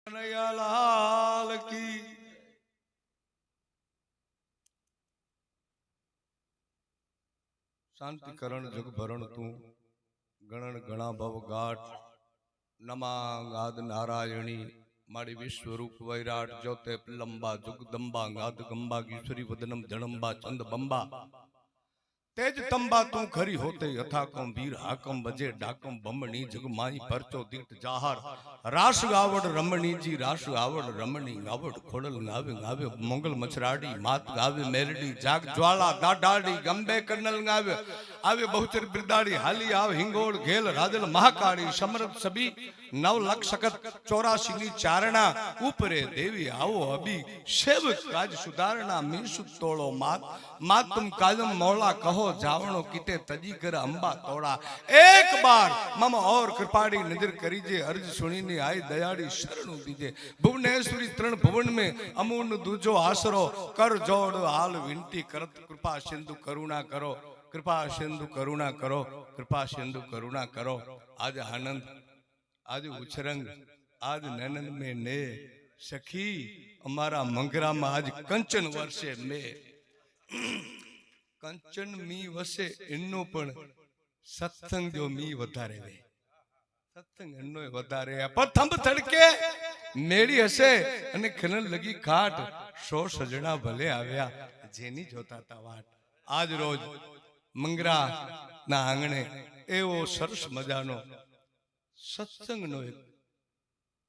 कन्हैयालाल की शांति करण जग भरण तू गणन गणा भव गाठ नमांगाद नारायणी माड़ी विश्वरूप वैराट ज्योते लंबा जुगदंबा गाद गंबा ईश्वरी वदनम जड़म्बा चंद बंबा तेज तंबा तू खरी होते यथाकम वीर हाकम बजे डाकम बमणी जगमाई परचो दीट जाहर रास गावड़ रमणी जी रास गावड़ रमणी गावड़ खोड़ल गावे गावे मंगल मछराड़ी मात गावे मेरडी जाग ज्वाला दाडाड़ी गंबे कर्नल गावे आवे बहुचर बिरदाड़ी हाली आव हिंगोड़ घेल राजल महाकाड़ी समरथ सभी नव लख सकत 84 नी चारणा ऊपरे देवी आओ अभी सेवक काज सुधारणा मीसु तोड़ो मात तुम काजम मौला कहो जावणो किते तजी कर अंबा तोड़ा एक बार मम और कृपाड़ी नजर करीजे अर्ज सुनी आई दयाड़ी शरणु दीजे भुवनेश्वरी तरण भुवन में अमून दूजो आसरो कर जोड़ हाल विनती करत कृपा सिंधु करुणा करो कृपा सिंधु करुणा करो कृपा सिंधु करुणा करो आज आनंद आज उछरंग आज नैनन में ने सखी हमारा मंगरा में आज कंचन वर्षे में कंचन मी वसे इन्नो पण सत्संग जो मी वधारे वे सत्संग इन्नो वधारे पर थंब तड़के मेरी हसे अने खनन लगी खाट 100 सजना भले आव्या जेनी जोता ता वाट आज रोज मंगरा ना आंगणे एवो सरस मजानो सत्संग नो एक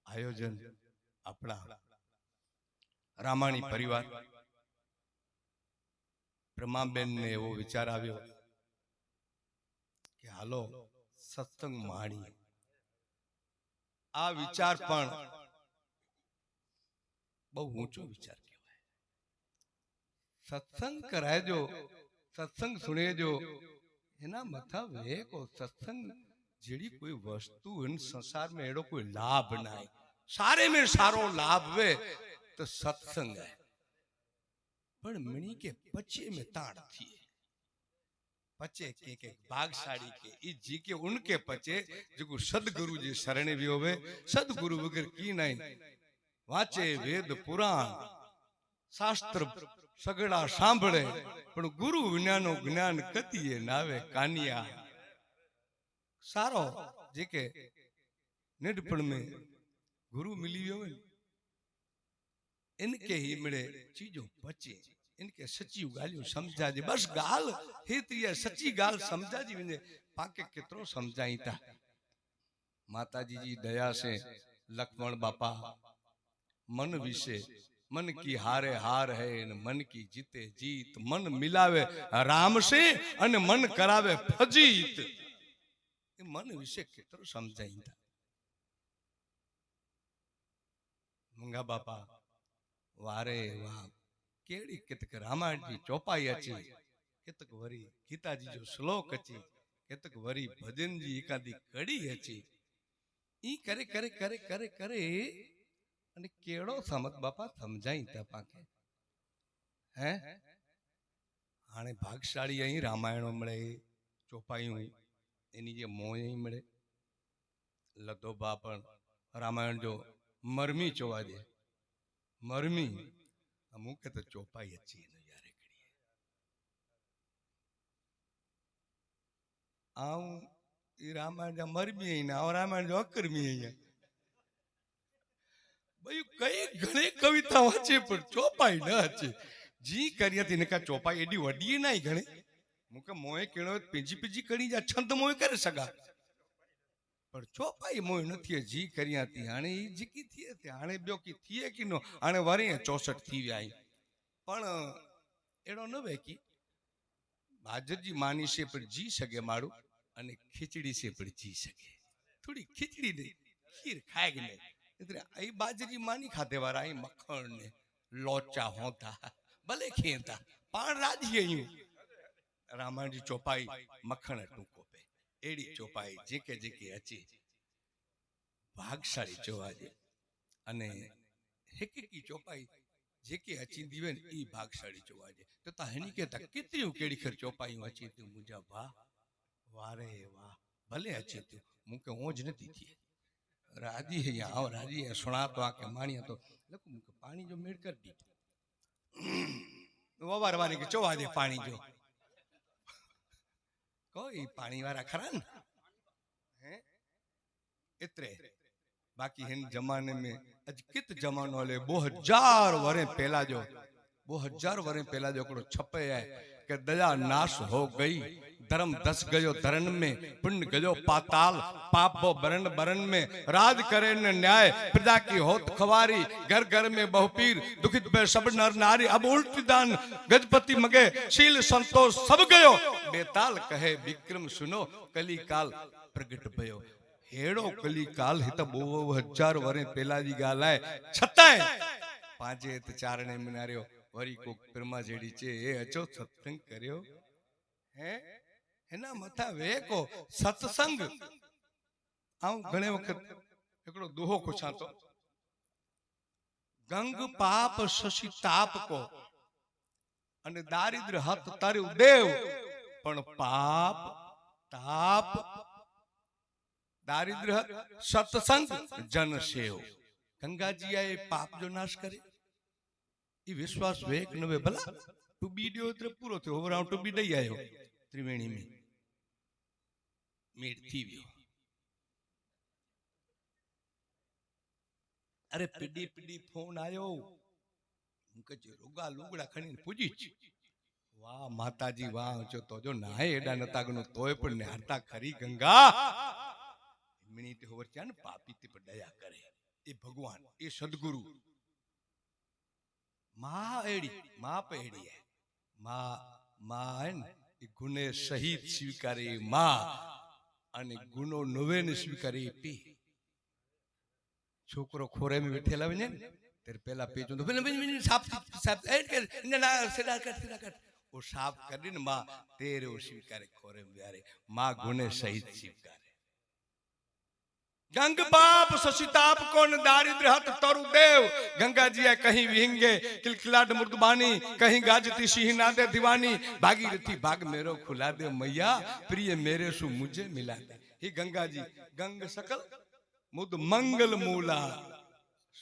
आयोजन अपना रामाणी परिवार ब्रह्माबेन ने एवो विचार आव्यो कि हालो सत्संग माणी आ विचार पण बहु ऊंचो विचार कहेवाय सत्संग कराय जो सत्संग सुने जो एना मथा वे को सत्संग जेड़ी कोई वस्तु इन संसार में एड़ो कोई लाभ नाय सारे में सारो लाभ वे तो सत्संग है पण मणि के पचे में ताड़ थी पचे के भागशाली के ई जी के उनके पचे जो सदगुरु जी शरण भी होवे सदगुरु वगर की नहीं वाचे वेद पुराण शास्त्र सगड़ा सांभळे पण गुरु विनानो ज्ञान कतीए नावे कानिया सारो जे के निडपण में गुरु मिली होवे इनके ही मिले चीजों बचे इनके सच्ची गालियों समझा जी बस गाल हेतरी सच्ची गाल समझा जी विने पाके कितरो समझाई था माता जी दया से लक्ष्मण बापा मन विषे मन की हारे हार है न मन की जीते जीत मन मिलावे राम से अन मन करावे फजीत मन विषे कितरो समझाई था मंगा बापा वारे वाह केड़ी कितक रामायण जी चौपाई अची कितक वरी गीता जी जो श्लोक अची कितक वरी भजन जी एकादी कड़ी अची ई करे करे करे करे करे अने केड़ो समत बापा समझाई ता पाके हैं हाने भागशाली अही रामायण मळे चौपाईओ एनी जे मोय मळे लदो बापण रामायण जो मरमी चोवा दे मरमी अमुक तो चौपाई अच्छी है यारे कड़ी आऊं ई रामायण जा मरमी है ना और रामायण जो अकरमी है भाई कई घणे कविता वाचे पर चौपाई न अच्छे जी करिया थी नका चौपाई एडी वडी नहीं घणे मुके मोए केणो पिजी पिजी कड़ी जा छंद मोए करे सगा पर चौपाई मोए नथी जी करिया थी हाने ई जीकी थी ते हाने ब्यो की थी कि नो हाने वरी 64 थी व्याई पण एड़ो न वे की भाजर जी मानी से पर जी सके मारू अने खिचड़ी से पर जी सके थोड़ी खिचड़ी दे खीर खाए के नहीं इतने आई बाजरी मानी खाते वाला आई मक्खन ने लोचा होता भले खेता पान राजी आयु रामायण जी चौपाई मक्खन टूको पे एड़ी चौपाई जेके जेके अची भागशाली चोवाजे अने एक की चौपाई जेके अची दीवे ई भागशाली चोवाजे तो ता हनी के ता कितनी केड़ी खर चौपाई अची तू मुजा वाह वारे वाह भले अची तू मुके ओज नथी थी राजी है यहाँ राजी है सुना तो आके मानिया तो पानी जो मेड़ कर दी वो बार बार के चोवा दे पानी जो कोई पानी वाला खरा न हैं इतरे बाकी हिन जमाने में अज कित जमानो ले 2000 वरे पहला जो 2000 वरे पहला जो कड़ो छपे है कि दया नाश हो गई धर्म दस गयो धरन में पुण्य गयो पाताल पाप वो बरन बरन में राज करे न न्याय प्रजा की होत खवारी घर घर में बहुपीर दुखित पे सब नर नारी अब उल्टी दान गजपति मगे शील संतोष सब गयो बेताल कहे विक्रम सुनो कली काल प्रगट भयो हेड़ो कली काल हित 2000 वरे पहला जी गाल है छताए पांचे त चारणे मनारियो वरी को प्रमा जेडी चे ए अचो सत्संग करियो हैं हेना मथा वे को सत्संग आऊं घणे वक्त एकड़ो दोहो खुशा तो गंग पाप शशि ताप को अने दारिद्र हत तार्यु देव पण पाप ताप दारिद्र सत्संग जन सेव गंगा जी आए पाप जो नाश करे ई विश्वास वेक नवे भला टू बी दियो तो पूरो थयो ओवराउ टू बी दई आयो त्रिवेणी में मेड थी वियो अरे पीडी पीडी फोन आयो मुके जे रुगा लुगड़ा खणी पूजी वाह माताजी वाह जो तो जो नाए एडा नता गनो तोय पण हारता खरी गंगा मिनी ते होवर चान पापी ते पर दया करे ए भगवान ए सद्गुरु मां एड़ी मां पे एड़ी है मां है ने गुने शहीद स्वीकारे मां अने गुनो नवे ने स्वीकारे पी छोकरो खोरे में बैठेला वने तेरे पहला पेज तो फिर साफ ऐड कर ना सीधा कर वो साफ कर दिन मां तेरे वो स्वीकारे खोरे में यारे मां गुने शहीद स्वीकारे गंग पाप शशिताप कौन दारिद्र हत तरु देव गंगा जी कहीं विहिंगे किलकिलाट मुर्दबानी कहीं गाजती सिंह नादे दीवानी भागीरथी भाग मेरो खुला दे मैया प्रिय मेरे सु मुझे मिला दे ही गंगा जी गंग सकल मुद मंगल मूला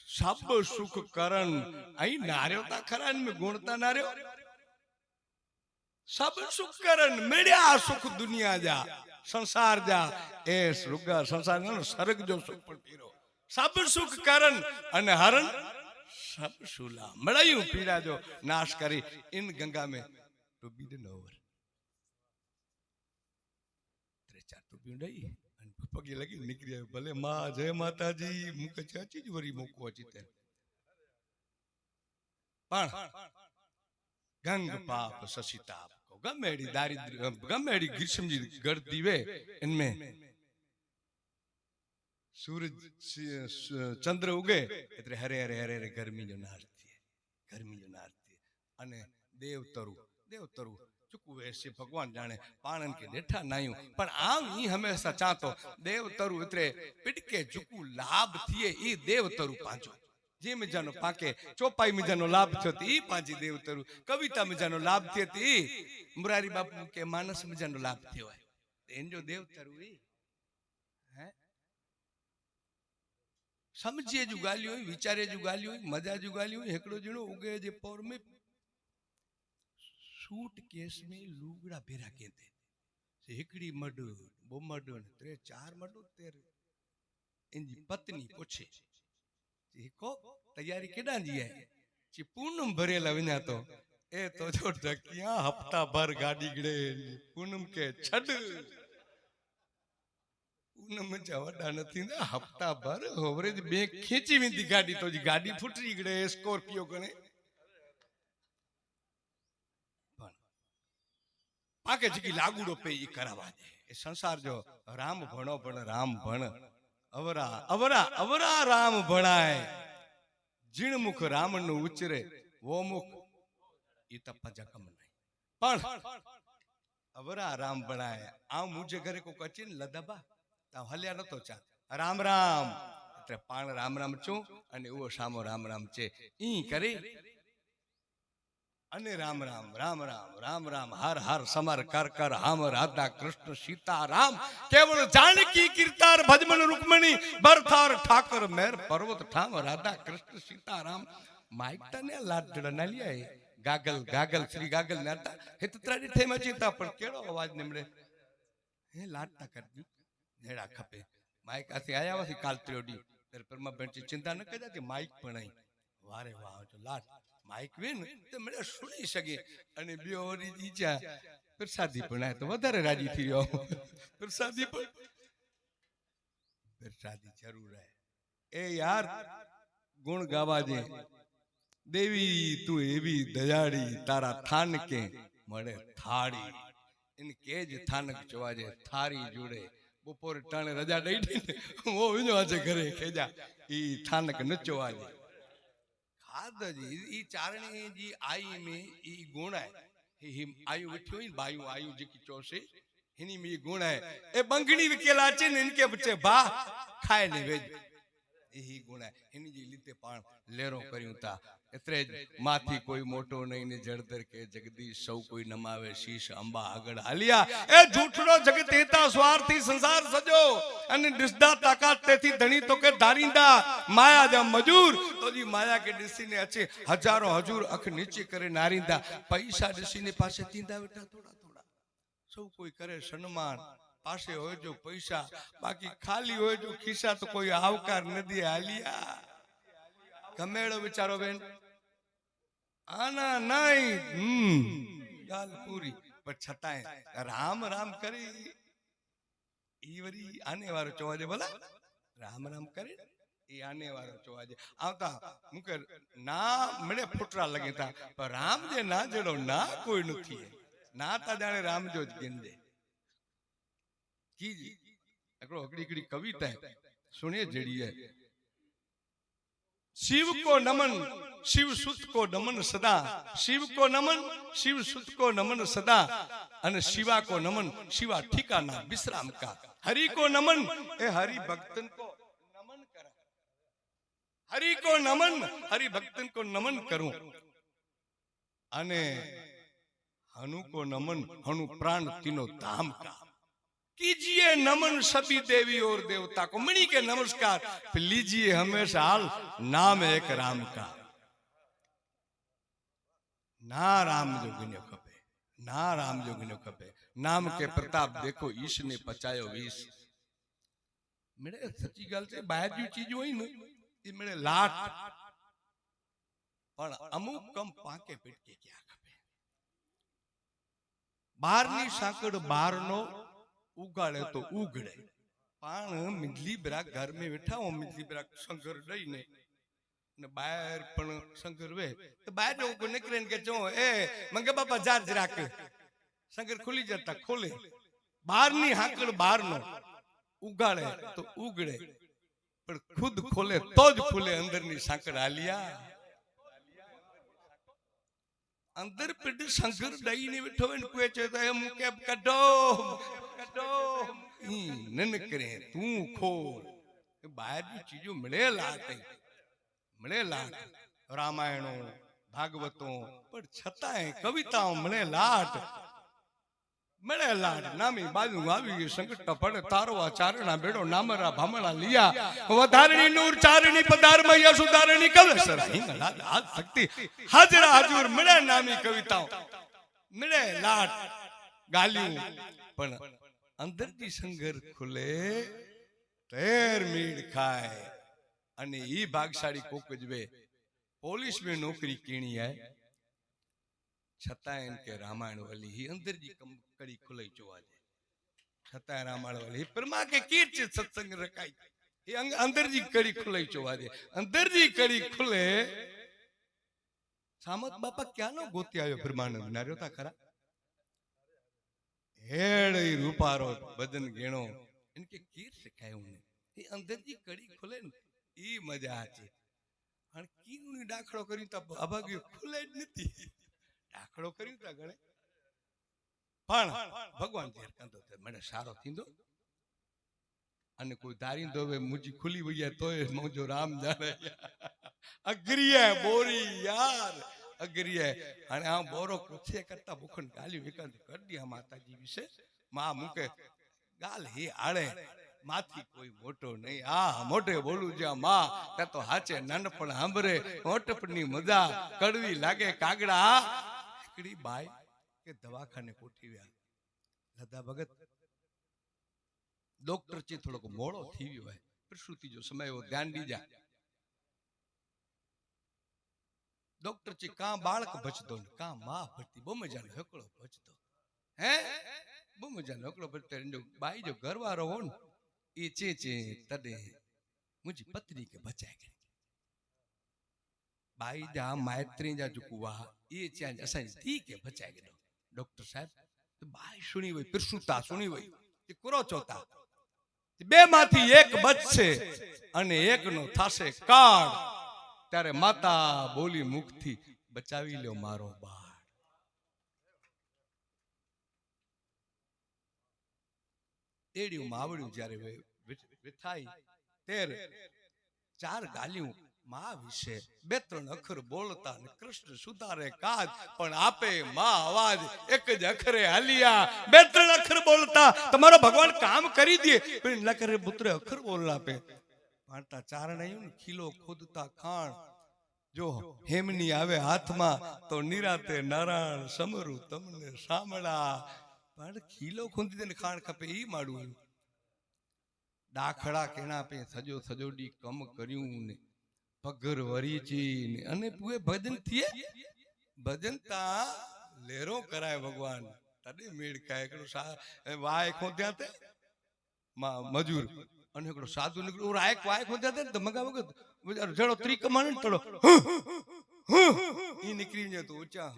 सब सुख करण आई नार्यो ता खरान में गुणता नार्यो सब सुख करण मेड़िया सुख दुनिया जा संसार जा एस रुगा संसार नो स्वर्ग जो सुख पर पीरो सब सुख करण अने हरण सब सुला मड़ायू पीड़ा जो नाश करी इन गंगा में तो बी दे नोवर त्रे चार तो पींडई अन पगे लगी निकरी भले मां जय माताजी मुके चाची जी वरी मोको अचीते पण गंग पाप शशिताप गमेड़ी दारिद्र गमेड़ी ग्रीष्म जी गढ़ दीवे इनमें सूरज चंद्र उगे इतरे हरे हरे हरे हरे गर्मी जो नारती है गर्मी जो नारती है अने देवतरु चुकू ऐसे भगवान जाने पाणन के डेठा नायू पण आम ही हमेशा चाहतो देवतरु इतरे पिटके चुकू लाभ थिए ई देवतरु पांचो जे में जानो पाके चौपाई में जानो लाभ थयो ती पांची देवतरु कविता में जानो लाभ थयो ती मुरारी बापू के मानस में जानो लाभ थयो है इन जो देवतरु है समझे जो गालियो विचारे जो गालियो मजा जो गालियो हेकड़ो जणो उगे जे पौर में सूट केस में लुगड़ा भेरा केते से हेकड़ी मड बोमड त्रे चार मड तेर इनजी पत्नी पूछे को तैयारी केडा जी है ची पूनम भरेला विना तो ए तो जो ढकिया हफ्ता भर गाड़ी गड़े पूनम के छड पूनम जवडा नथी ना हफ्ता भर होवरे बे खींची विंदी गाड़ी तो जी गाड़ी फुटरी गड़े स्कॉर्पियो कने पण पाके जी लागूडो पे ई करावा दे ए संसार जो राम भणो पण राम भण अवरा अवरा अवरा राम भणाए जिण मुख राम नु उचरे वो मुख ई त पजकम नहीं पण अवरा राम भणाए आ मुझे घरे को कचिन लदबा ता हल्या नतो चा राम राम એટલે પાણ રામ રામ છું અને એવો સામો રામ રામ છે ઈ કરી અને રામ રામ રામ રામ રામ રામ હર હર સમર કર કર હામ રાધા કૃષ્ણ સીતા રામ કેવળ જાનકી કીર્તાર ભજમન રૂકમણી બરથાર ઠાકર મેર પર્વત ઠામ રાધા કૃષ્ણ સીતા રામ માઇક તને લાટ જડા ના લિયા ગાગલ ગાગલ શ્રી ગાગલ નાતા હે તત્રાડી ઠેમાં ચિંતા પણ કેળો અવાજ નિમડે હે લાટ ના કરતી નેડા ખપે માઇક આથી આયા વસી કાલ ત્રોડી તેર પરમાં બેંચી ચિંતા ન કરતી માઇક પણ આઈ વારે વાહ જો લાટ માઇક વેન તે મને સુણી શકે અને બેઓની ઈચ્છા પ્રસાદી પણ આ તો વધારે રાજી થઈ રહ્યો પ્રસાદી પણ પ્રસાદી જરૂર હે એ યાર ગુણ ગાવા દે દેવી તું એવી દયાળી તારા થાન કે મળે થાળી એને કેજ થાનક જોવાજે થારી જોડે બપોર ટાણે રજા દઈ દે હું વિજો આજે ઘરે ખેજા ઈ થાનક ન જોવાજે ખાદ જી ઈ ચારણી જી आई में ई गुण है ही आयु उठ्यो इन बायु आयु जी की चोसे हिनी में गुण है ए बंगड़ी विकेला चे इनके बच्चे भा खाए ने वेज यही गुण है हिनी जी लीते पाण लेरो कर्યું તા એટલે જ માથી કોઈ મોટો નહીં ને જળધર કે જગદીશ સૌ કોઈ નમાવે શીશ અંબા આગળ હાલિયા એ જૂઠડો જગત હેતા સ્વાર્થી સંસાર સજો અને નિષ્દા તાકાત તેથી ધણી તો કે ધારિંદા માયા જા મજૂર તો જી માયા કે દિસીને અચે હજારો હજૂર અખ નીચે કરે નારિંદા પૈસા દિસીને પાસે તીંદા બેટા થોડા થોડા સૌ કોઈ કરે સન્માન પાસે હોય જો પૈસા બાકી ખાલી હોય જો ખિસ્સા તો કોઈ આવકાર નદી હાલિયા ગમેડો વિચારો બેન આના નહીં ગાલ પૂરી પણ છતાંય રામ રામ કરી ઈ વરી આને વારો ચોવાજે ભલા રામ રામ કરે ઈ આને વારો ચોવાજે આવતા મુકે ના મને ફૂટરા લગે તા પણ રામ જે ના જડો ના કોઈ નથી ના તા જાણે રામ જો જ ગેંદે कीजी एकड़ो अकड़ी कविता है सुनिए जड़ी है शिव को नमन शिव सुत को नमन सदा शिव को नमन शिव सुत को नमन सदा अन शिवा को नमन शिवा ठिकाना विश्राम का हरि को नमन ए हरि भक्तन को नमन करा हरि को नमन हरि भक्तन को नमन करूं अने हनु को नमन हनु प्राण तीनों धाम का कीजिए नमन सभी देवी और देवता को मणि के नमस्कार लीजिए हमेशा हाल नाम एक राम का ना राम जोगिन्यो खपे ना राम जोगिन्यो खपे नाम के प्रताप देखो ईश ने पचायो वीस मेरे सच्ची गल से बाहर जो चीज हुई ना ये मेरे लाट पण अमुक कम पाके पेट के क्या खपे बाहर नी साकड़ बाहर नो उगाड़े तो उगड़े पाण मिजली बरा घर में बैठा हो मिजली बरा संगर दई ने ने बाहर पण संगर वे तो बाहर जो को निकरे के जो ए मंगे बाबा जार राख संगर खुली जाता खोले बाहर नी हाकड़ बाहर नो उगाड़े तो उगड़े पर खुद खोले तो ज खुले अंदर नी साकड़ आलिया अंदर पिड संगर दई ने बैठो इन कोए चेता है मुके कढो कढो नन करे तू खोल बाहर की चीजों मिले लाट रामायणों भागवतों पर छताएं कविताओं मिले लाट नामी बाजू आवी संकट पड़े तारो चारणा बेड़ो नामरा भामणा लिया वधारणी नूर चारणी पदार मैया सुधारणी कवसर हिंगला आज शक्ति हाजरा हजूर मिले नामी कविताओं मिले लाट गालियों पण अंदर की संगर खुले तेर मीड खाए अने ई भागशाड़ी कोक जवे पुलिस में नौकरी कीणी है छतां इनके रामायण वाली ही अंदर जी कड़ी खुलाई चोवाजे छतां रामायण वाली परमा के कीर्च सत्संग रखाई ये अंदर जी कड़ी खुलाई चोवाजे अंदर जी कड़ी खुले सामत बापा क्या नो गोती आयो ब्रह्मानंद नार्यो ता खरा हेड़ रूपारो बदन गेणो इनके कीर सिखाए उन्हें ये अंदर जी कड़ी खुले ई मजा आचे अन कीनु डाखड़ो करी ता अभाग्यो खुले ज नथी डाखड़ो करी ता गणे पण भगवान जेर कंदो ते मने सारो थींदो अने कोई दारिंदो वे मुजी खुली वया तोय मोजो राम जाने अग्रिया बोरी यार અગરીએ અને આ બોરો કૃષિ કરતા ભૂખન ગાલી વિકંત કરી આ માતાજી વિશે માં મૂકે ગાલ હે આળે માથી કોઈ મોટો નહીં આ મોઢે બોલું જ્યાં માં ત્યાં તો હાચે નાનપણ સાંભળે મોટપની મજા કડવી લાગે કાગડા એકડી બાઈ કે દવાખાને કોઠીવ્યા દાદા ભગત ડોક્ટર ચી થોડોક મોડો થઈ ગયો હોય પ્રસૂતિ જો સમય એવો ધ્યાન દીજા ડોક્ટર ચી કા બાળક બચતો ને કા માં ભરતી બહુ મજાનો હકડો બચતો હે બહુ મજાનો હકડો બચતો જો બાઈ જો ઘરવાળો હો ને એ ચે તડે મુજી પત્ની કે બચાય ગઈ બાઈ જા માયત્રી જા જુકવા એ ત્યાં અસાઈ ઠીક કે બચાય ગયો ડોક્ટર સાહેબ તો બાઈ સુણી હોય પ્રસૂતા સુણી હોય એ કરો ચોતા બે માંથી એક બચશે અને એકનો થાશે કાળ ત્યારે માતા બોલી મુખથી બચાવી લ્યો મારો બાળ એડિયું માવડ્યું જ્યારે વિથાઈ ત્યારે ચાર ગાલ્યું માં વિશે બે ત્રણ અખર બોલતા ને કૃષ્ણ સુધારે કાજ પણ આપે માં અવાજ એક જ અખરે હાલિયા બે ત્રણ અખર બોલતા તમારો ભગવાન કામ કરી દે પણ ના કરે પુત્ર અખર બોલ આપે પાણતા ચારણ આવ્યું ને ખીલો ખોદતા ખાણ જો હેમની આવે હાથમાં તો નિરાતે નારાયણ સમરું તમને સાંભળા પણ ખીલો ખોદી દે ખાણ ખપે ઈ માડું ડાખડા કેણા પે સજો સજોડી કમ કર્યું ને પગર વરીચી ને અને પૂએ ભજન થયે ભજન તા લેરો કરાય ભગવાન તડે મેળ કાય એકડો વાય ખોદ્યા તે મજૂર અને એકડો સાધુ નીકળ્યો રાયક વાય ખોદ્યા તે ધમકા વગત જડો ત્રિકમાન તડો ઈ નીકળી જાય તો ઊંચા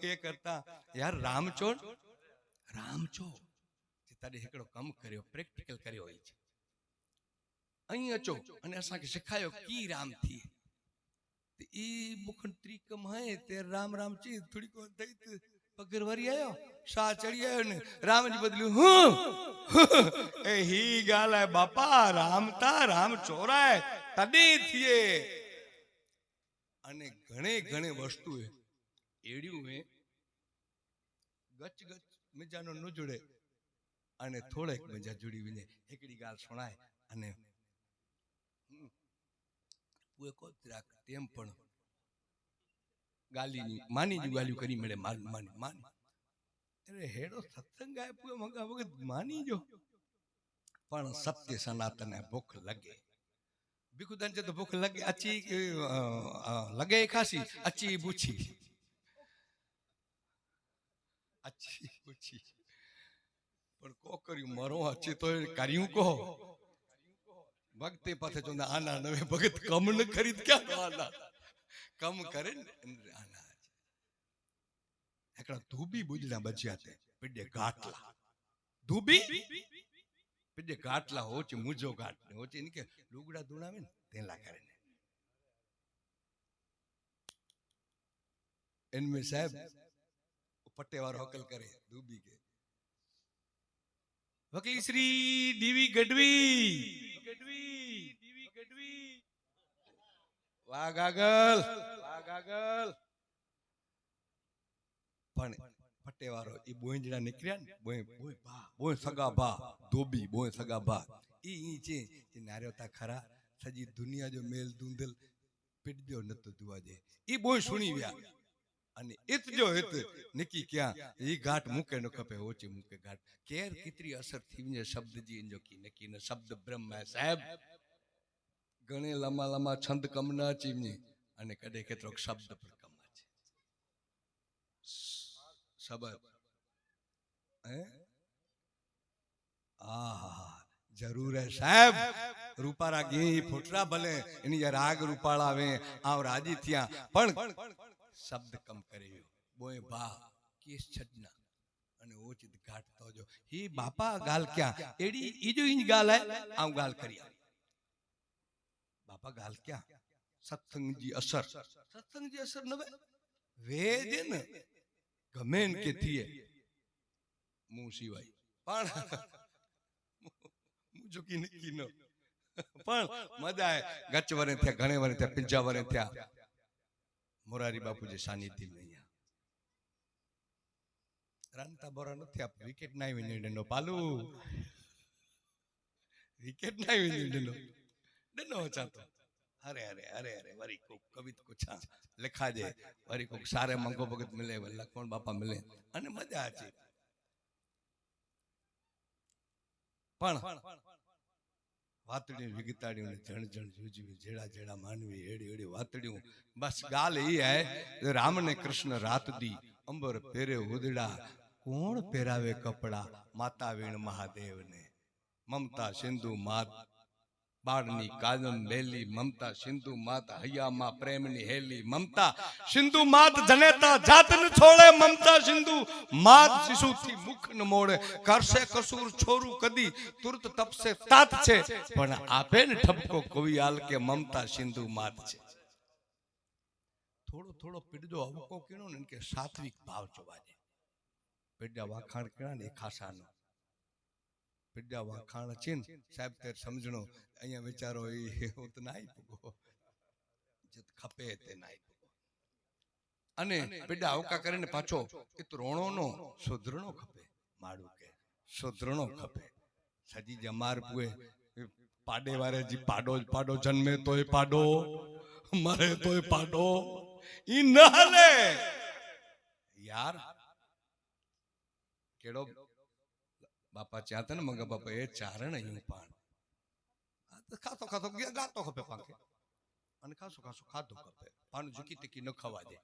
કે કરતા યાર રામચોર તડે એકડો કમ કર્યો પ્રેક્ટિકલ કર્યો હોય છે અહીં અચો અને અસાંखे શીખાયો કી રામ થી ई मुखन त्रिकम है ते राम राम ची थोड़ी को दई पगर वरी आयो सा चढ़ी आयो ने राम जी बदल्यू ए ही गाल है बापा राम ता राम चोराय तडी थिए अने घणे घणे वस्तु है एडियो है गच गच मजानो न जुड़े अने थोड़े मजा जुड़ी विने एकड़ी गाल सुनाय अने તેમ પણ ગાલીની માની જ ગાલ્યું કરી મળે માની અરે હેડો સત્સંગ ગાય પૂએ મંગા વગત માની જો પણ સત્ય સનાતન ભૂખ લગે ભીખુદાન છે તો ભૂખ લગે અચી લગે ખાસી અચી પૂછી પણ કો કર્યું મારો અચી તો કર્યું કહો ભક્તિ પાસે જો આના નવે ભગત કમ ન ખરીદ ક્યાં આના કમ કરે ને આના એકડા ધૂબી બુજડા બચ્યા તે પીડે ઘાટલા ધૂબી પીડે ઘાટલા હોચ મુજો ઘાટ ને હોચ ઇનકે લુગડા ધુણાવે ને તેલા કરે ને इनमें साहब पट्टेवार हकल करे धूबी के वकील श्री डीवी गढ़वी वाह गागल पण पट्टेवारो ई बोंजड़ा निकळ्या ने बोय सगा बा धोबी बोय सगा बा ई चे नार्योता खरा सजी दुनिया जो मेल दूंदल पिटजो नतो दुवाजे ई बोय सुणी व्या અને ઇત જો હિત નિકી ક્યાં ઈ ઘાટ મૂકે ન ખપે ઓછી મૂકે ઘાટ કેર કિતરી અસર થીને શબ્દ જી જો કી નકી ન શબ્દ બ્રહ્મ હે સાહેબ ઘણે લમા લમા છંદ કમના ચીમની અને કડે કેટલો શબ્દ પર કમા છે શબ્દ હે આહા जरूर है साहब रूपारा गे फुटरा भले इनी राग रूपाला वे आव राजी थिया पण शब्द कम करे बोए बा केस छडना अने ओचित घाटतो जो ही बापा गाल क्या एडी ई जो इन गाल है आव गाल करिया बापा गाल क्या सत्संग जी असर नवे वेद न गमेन के थिए मुंह सिवाय पण जो की नक्की न पण मजा है गच वरे थे घणे वरे थे पिंजा वरे थे મોરારી બાપુજી સાનિધ્ય में અહીંયા રાનતા બોરા નથી આપ વિકેટ ના આવી ડંડો પાલુ વિકેટ ના આવી ડંડો ચાતો अरे अरे अरे अरे वरी को कवित कुछ लिखा जे वरी को सारे मंगो भगत मिले लक्ष्मण बापा मिले અને મજા છે પણ વાતડી વિગતાડીઓ ને જણ જણ જુજવી જેડા જેડા માનવી એડી એડી વાતડીઓ બસ ગાલ એ હે રામ ने कृष्ण रात दी अंबर पेरे उदड़ा कोण पेरावे कपड़ा माता वीण महादेव ने ममता सिंधु मात बाड़नी काजम बेली ममता सिंधु मात हयामा प्रेमनी हेली ममता सिंधु मात जनेता जातन छोड़े ममता सिंधु मात शिशु थी मुख न मोड़े करसे कसूर छोरू कदी तुरत तप से तात छे पण आपे ने ठपको कवियाल के ममता सिंधु मात छे थोड़ो थोड़ो पीड़ो अवको कीणो ने के सात्विक भाव चवाजे पीड़ा वाखाण केना ने खासानो पीड़ा वाखाण चीन साहेब तेर समझणो अहिया विचारो ए तो नाई पुगो जत खपे ते नाई पुगो अने पीड़ा अवका करीने पाछो ए तो रोणो नो सुधरणो खपे माडू के सुधरणो खपे सजी जमार पुए पाडे वारे जी पाडो जन्मे तोय पाडो मरे तोय पाडो ई न हले यार केड़ो बापा चाहते ना मंगा बापा ये चारण ही पान खातो खातो गातो खपे पाके अने खासो खासो खातो खपे पान झुकी टिकी न खवा दे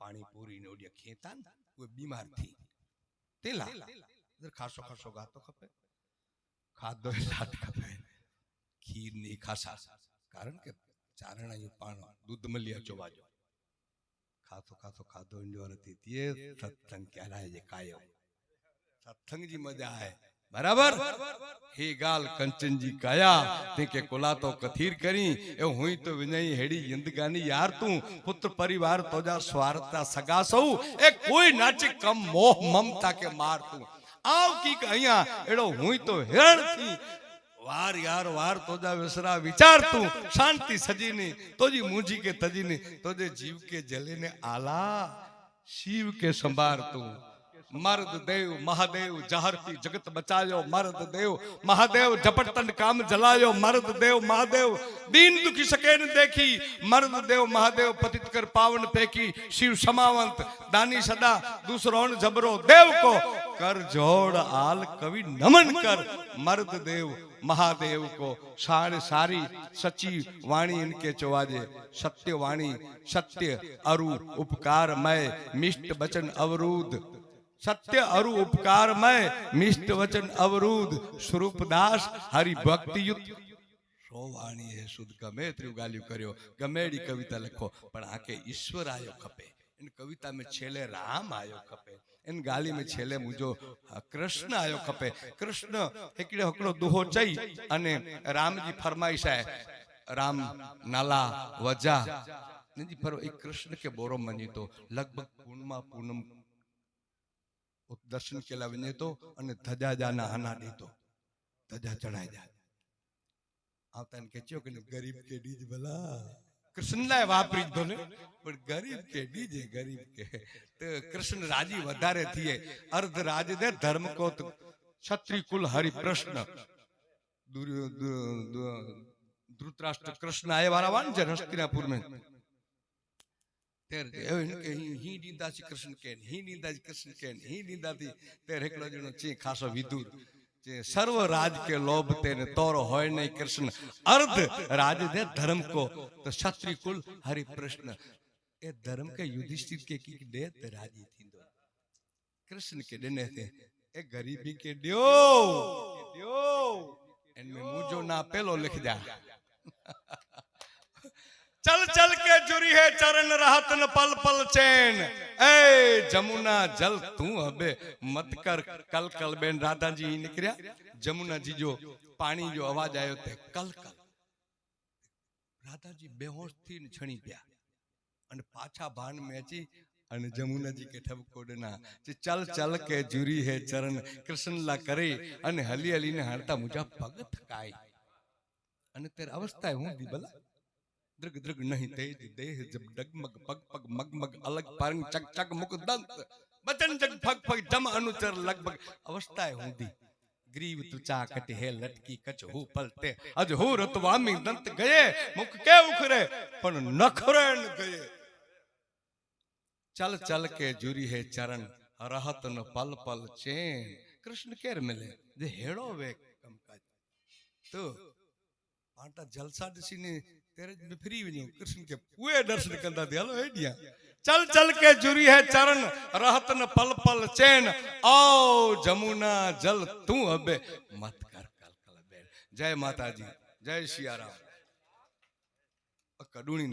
पानी पूरी ने ओडिया खेतान वो बीमार थी तेला इधर खासो खासो गातो खपे खादो साथ खपे खीर नहीं खासा कारण के चारण ही पान दूध मलिया चोवाजो खातो खातो खादो इंडोर थी ये सत्संग क्या रहा है कायो सत्संग जी मजा है बराबर हे गाल कंचन जी काया ते के कोला तो कथीर करी ए हुई तो विनय हेड़ी जिंदगानी यार तू पुत्र परिवार तोजा स्वार्था सगा सौ ए कोई नाचे कम मोह ममता के मार तू आव की कहिया एड़ो हुई तो हेरण थी वार यार वार तोजा विसरा विचार तू शांति सजीनी तोजी मुंजी के तजीनी तोजे जीव के जले ने आला शिव के संभार तू मर्द देव महादेव जहरती जगत बचायो मर्द देव महादेव झपटतन काम जलायो मर्द देव महादेव दीन दुखी सके न देखी मर्द देव महादेव पतित कर पावन पेकी शिव समावंत दानी सदा दूसरों जबरो देव को कर जोड़ आल कवि नमन कर मर्द देव महादेव को सारे सारी सच्ची वाणी इनके चौवाजे सत्य वाणी सत्य अरु उपकार मय मिष्ट वचन अवरुद्ध सत्य अरु उपकार मय मिष्ट वचन अवरुद्ध स्वरूप दास हरि भक्ति युक्त सो वाणी है शुद्ध गमे त्रिउ गाल्यू कर्यो गमेड़ी कविता लखो पण आके ईश्वर आयो खपे इन कविता में छेले राम आयो खपे इन गाली में छेले मुझो कृष्ण आयो खपे कृष्ण एकड़े हकड़ो दुहो चई अने राम जी फरमाइश है राम नाला वजा जी पर एक कृष्ण के बोरो मनी तो लगभग पूर्णिमा पूनम दर्शन केला विने तो अने धजा जाना हना दी तो धजा चढ़ाई जा आवता ने केचो के गरीब के डीज भला कृष्ण लाए वापरी दोने पर गरीब के डीजे गरीब के तो कृष्ण राजी वधारे थिए अर्ध राज दे धर्म को क्षत्रिय कुल हरि प्रश्न धृतराष्ट्र कृष्ण आए वाला वान जन हस्तिनापुर में ही नींदा कृष्ण के ही नींदा कृष्ण के ही नींदा थी तेर एकलो जणो ची खासो विदुर जे सर्व राज के लोभ तेने तोर होय नहीं कृष्ण अर्ध राज दे धर्म को तो क्षत्रिय कुल हरि प्रश्न ए धर्म के युधिष्ठिर के की दे ते राजी थींदो कृष्ण के देने थे ए गरीबी के दियो इनमें मुझो ना पेलो लिख जा चल चल के जुरी है चरण रहत न पल पल चैन ए जमुना जल तू अबे मत कर कल कल बेन राधा जी निकरिया जमुना जी जो पानी जो आवाज आयो ते कल कल राधा जी बेहोश थी न छणी गया अने पाछा भान में अची अने जमुना जी के ठबको देना चल चल के जुरी है चरण कृष्ण ला करे अने हली हली ने हरता मुझा पग थकाई अने तेर अवस्था हूं दी भला दृग दृग नहीं तेज देह जब डगमग पग पग मग मग अलग पारंग चक चक मुख दंत बचन जग फग फग जम अनुचर लगभग अवस्था है हुंदी ग्रीव तुचा कट है लटकी कच हु पलटे अज हु रतवामी दंत गए मुख के उखरे पण नखरे न गए चल चल के जुरी है चरण रहत न पल पल चैन कृष्ण केर मिले जे हेड़ो वे कम काज तो आटा जलसा दिसी ने तेरे में फ्री वणो कृष्ण के पूरे दर्शन कंदा दे हलो हेडिया चल चल के जुरी है चरण रहत न पल पल चैन आओ जमुना जल तू अबे मत कर कल कल बेन जय माता जी जय सिया राम कडूणी